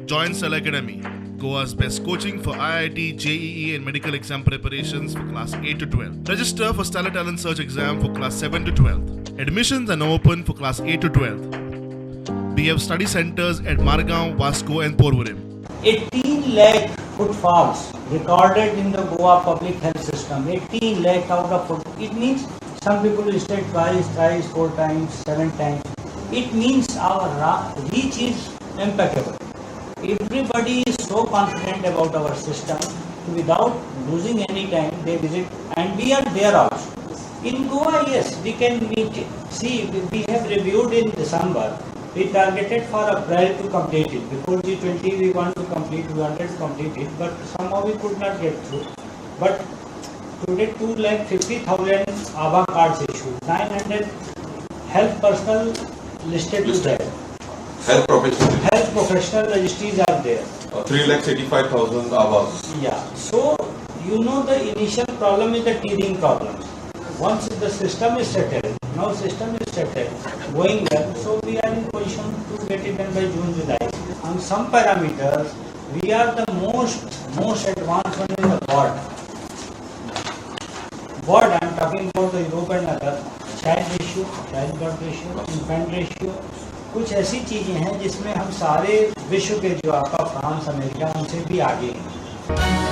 Join Cell Academy, Goa's best coaching for IIT, JEE and medical exam preparations for class 8 to 12. Register for Stellar Talent Search exam for class 7 to 12. Admissions are now open for class 8 to 12. We have study centers at Margao, Vasco and Porvorim. 18 lakh footfalls recorded in the Goa public health system. 18 lakh out of 40. It means some people visited twice, thrice, 4 times, 7 times. It means our reach is impeccable. Everybody is so confident about our system, without losing any time they visit, and we are there also. In Goa, yes, we can meet it. See, we have reviewed in December. We targeted for April to complete it. Before G20 we wanted to complete it, but somehow we could not get through. But today 2,50,000 ABA cards issued, 900 health personnel listed to there. Health professional registries are there. 3,85,000 ABAs. Yeah. So, the initial problem is the teething problem. Once the system is settled, going well, so we are in position to get it done by June, July. On some parameters, we are the most advanced one in the world. I am talking about the Europe and other. Child ratio, child birth ratio, infant ratio, कुछ ऐसी चीजें हैं जिसमें हम सारे विश्व के जो आपका फ्रांस, अमेरिका, उनसे भी आगे हैं.